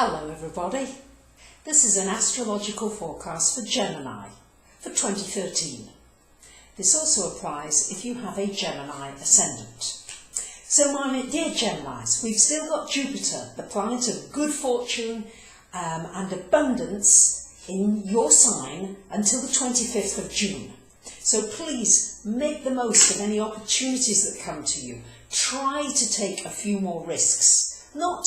Hello everybody, this is an astrological forecast for Gemini for 2013. This also applies if you have a Gemini ascendant. So my dear Geminis, we've still got Jupiter, the planet of good fortune and abundance in your sign until the 25th of June. So please make the most of any opportunities that come to you. Try to take a few more risks, not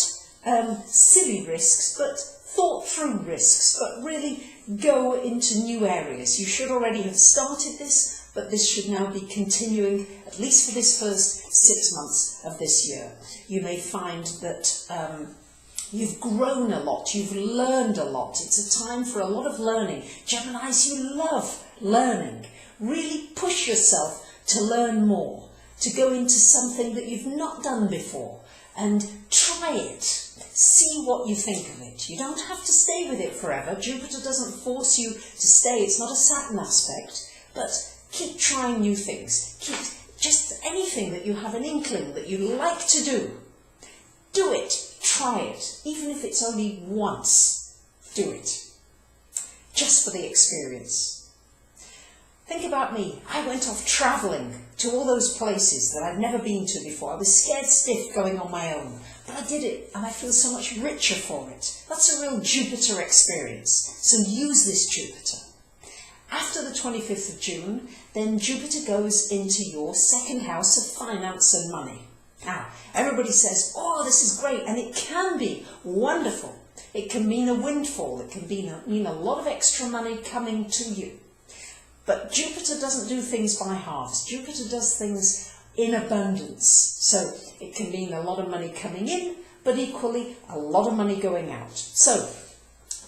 silly risks, but thought through risks, but really go into new areas. You should already have started this, but this should now be continuing at least for this first 6 months of this year. You may find that you've grown a lot, you've learned a lot. It's a time for a lot of learning. Geminis, you love learning. Really push yourself to learn more, to go into something that you've not done before and try it. See what you think of it. You don't have to stay with it forever. Jupiter doesn't force you to stay. It's not a Saturn aspect, but keep trying new things. Keep just anything that you have an inkling that you like to do. Do it. Try it. Even if it's only once, do it. Just for the experience. Think about me. I went off travelling to all those places that I'd never been to before. I was scared stiff going on my own, but I did it and I feel so much richer for it. That's a real Jupiter experience. So use this Jupiter. After the 25th of June, then Jupiter goes into your second house of finance and money. Now, everybody says, oh, this is great, and it can be wonderful. It can mean a windfall. It can mean a lot of extra money coming to you. But Jupiter doesn't do things by halves. Jupiter does things in abundance. So it can mean a lot of money coming in, but equally a lot of money going out. So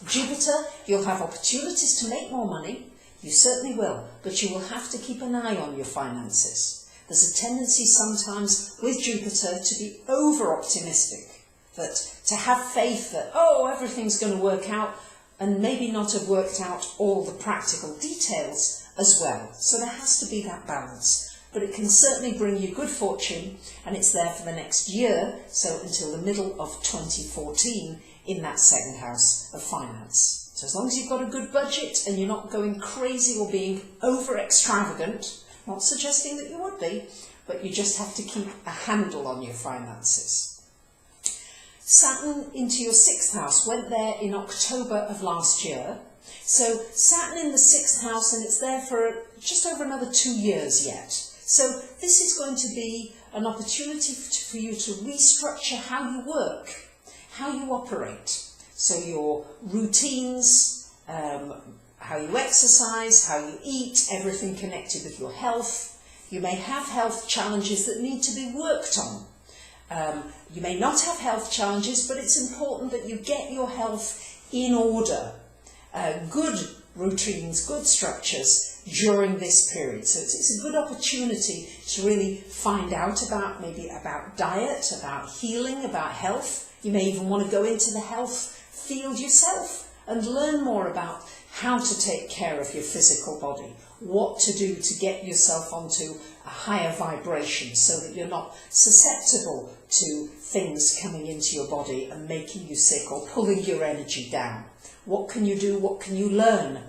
Jupiter, you'll have opportunities to make more money. You certainly will, but you will have to keep an eye on your finances. There's a tendency sometimes with Jupiter to be over-optimistic, that to have faith that, oh, everything's going to work out, and maybe not have worked out all the practical details as well. So there has to be that balance. But it can certainly bring you good fortune, and it's there for the next year, so until the middle of 2014 in that second house of finance. So as long as you've got a good budget and you're not going crazy or being over extravagant, not suggesting that you would be, but you just have to keep a handle on your finances. Saturn into your 6th house went there in October of last year. So Saturn in the 6th house, and it's there for just over another 2 years yet. So this is going to be an opportunity for you to restructure how you work, how you operate. So your routines, how you exercise, how you eat, everything connected with your health. You may have health challenges that need to be worked on. You may not have health challenges, but it's important that you get your health in order. Good routines, good structures during this period. So it's a good opportunity to really find out about diet, about healing, about health. You may even want to go into the health field yourself and learn more about how to take care of your physical body, what to do to get yourself onto a higher vibration so that you're not susceptible to things coming into your body and making you sick or pulling your energy down. What can you do? What can you learn?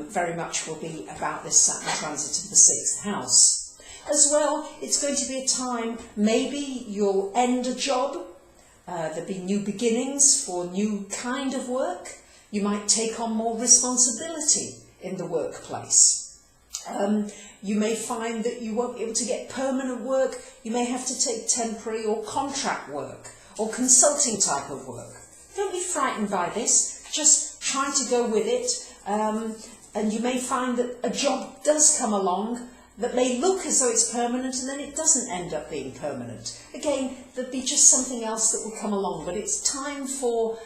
Very much will be about this Saturn transit of the 6th house. As well, it's going to be a time, maybe you'll end a job. There'll be new beginnings for new kind of work. You might take on more responsibility in the workplace. You may find that you won't be able to get permanent work. You may have to take temporary or contract work or consulting type of work. Don't be frightened by this. Just try to go with it. And you may find that a job does come along that may look as though it's permanent and then it doesn't end up being permanent. Again, there'll be just something else that will come along, but it's time for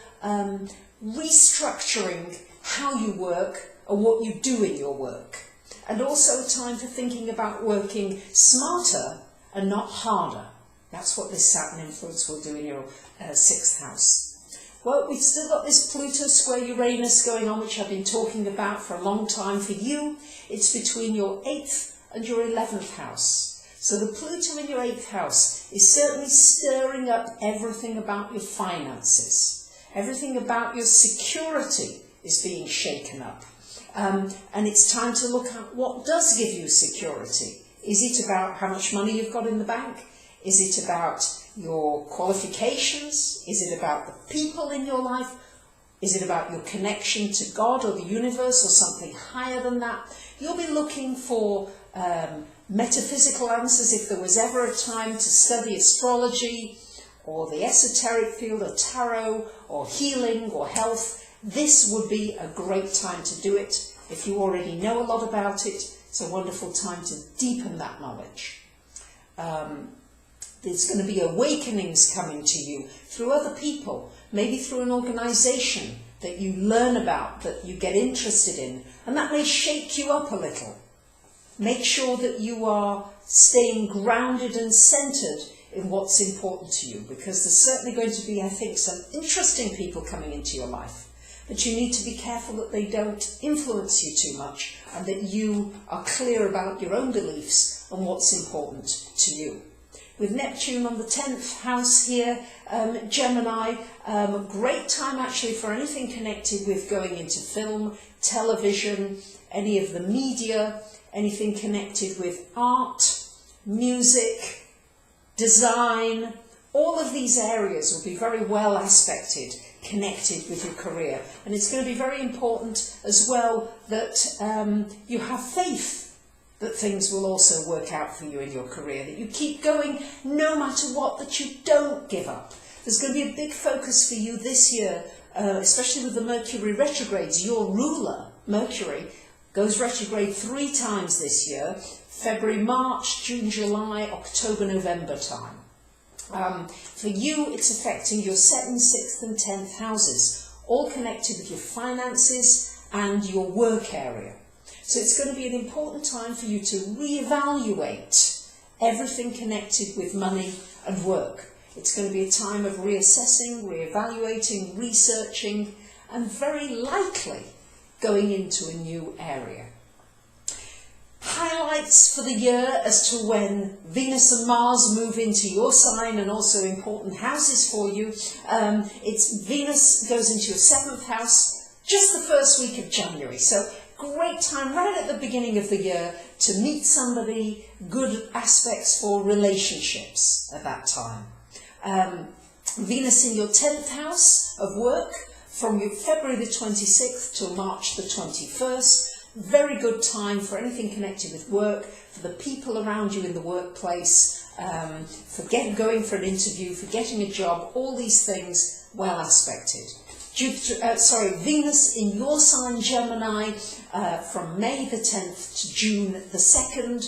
restructuring how you work or what you do in your work. And also a time for thinking about working smarter and not harder. That's what this Saturn influence will do in your 6th house. Well, we've still got this Pluto square Uranus going on, which I've been talking about for a long time. For you, it's between your 8th and your 11th house. So the Pluto in your 8th house is certainly stirring up everything about your finances. Everything about your security is being shaken up. And it's time to look at what does give you security. Is it about how much money you've got in the bank? Is it about your qualifications? Is it about the people in your life? Is it about your connection to God or the universe or something higher than that? You'll be looking for metaphysical answers. If there was ever a time to study astrology or the esoteric field or tarot or healing or health, this would be a great time to do it. If you already know a lot about it, it's a wonderful time to deepen that knowledge. There's going to be awakenings coming to you through other people, maybe through an organisation that you learn about, that you get interested in, and that may shake you up a little. Make sure that you are staying grounded and centred in what's important to you, because there's certainly going to be, I think, some interesting people coming into your life. But you need to be careful that they don't influence you too much, and that you are clear about your own beliefs and what's important to you. With Neptune on the 10th house here, Gemini, great time actually for anything connected with going into film, television, any of the media, anything connected with art, music, design. All of these areas will be very well aspected, connected with your career. And it's going to be very important as well that you have faith that things will also work out for you in your career, that you keep going no matter what, that you don't give up. There's going to be a big focus for you this year, especially with the Mercury retrogrades. Your ruler, Mercury, goes retrograde 3 times this year: February, March, June, July, October, November time. For you, it's affecting your 2nd, 6th and 10th houses, all connected with your finances and your work area. So it's going to be an important time for you to reevaluate everything connected with money and work. It's going to be a time of reassessing, reevaluating, researching, and very likely going into a new area. Highlights for the year as to when Venus and Mars move into your sign, and also important houses for you. It's Venus goes into your 7th house just the first week of January. So great time right at the beginning of the year to meet somebody, good aspects for relationships at that time. Venus in your 10th house of work from February the 26th till March the 21st. Very good time for anything connected with work, for the people around you in the workplace, for going for an interview, for getting a job, all these things well aspected. Venus in your sign, Gemini, from May the 10th to June the 2nd.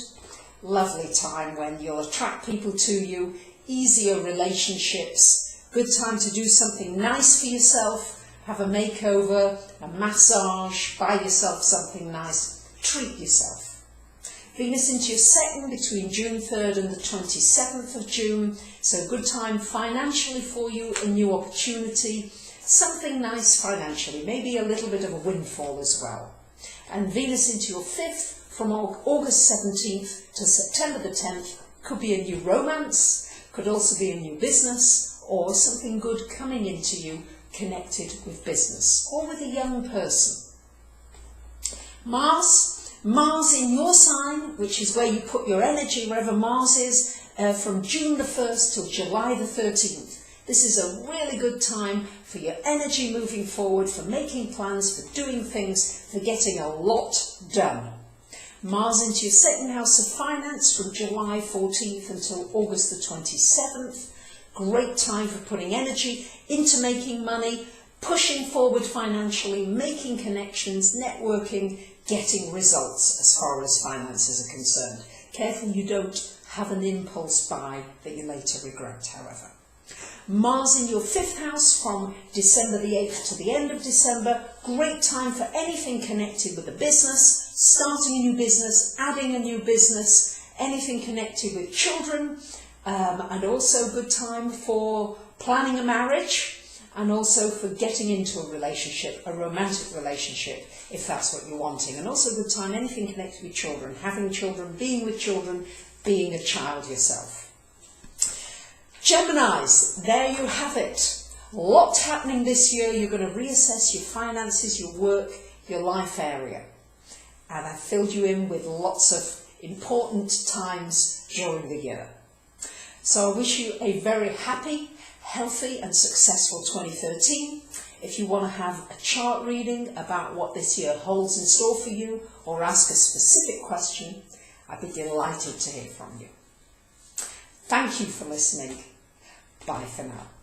Lovely time when you'll attract people to you, easier relationships, good time to do something nice for yourself, have a makeover, a massage, buy yourself something nice, treat yourself. Venus into your 2nd between June 3rd and the 27th of June, so good time financially for you, a new opportunity, something nice financially, maybe a little bit of a windfall as well. And Venus into your 5th from August 17th to September the 10th, could be a new romance, could also be a new business, or something good coming into you connected with business, or with a young person. Mars in your sign, which is where you put your energy, wherever Mars is, from June the 1st till July the 13th. This is a really good time for your energy moving forward, for making plans, for doing things, for getting a lot done. Mars into your 2nd house of finance from July 14th until August the 27th. Great time for putting energy into making money, pushing forward financially, making connections, networking, getting results as far as finances are concerned. Careful you don't have an impulse buy that you later regret, however. Mars in your 5th house from December the 8th to the end of December. Great time for anything connected with a business, starting a new business, adding a new business, anything connected with children, and also good time for planning a marriage, and also for getting into a relationship, a romantic relationship, if that's what you're wanting. And also good time, anything connected with children, having children, being with children, being a child yourself. Geminis, there you have it. Lots happening this year. You're going to reassess your finances, your work, your life area. And I've filled you in with lots of important times during the year. So I wish you a very happy, healthy and successful 2013. If you want to have a chart reading about what this year holds in store for you or ask a specific question, I'd be delighted to hear from you. Thank you for listening. Bye for now.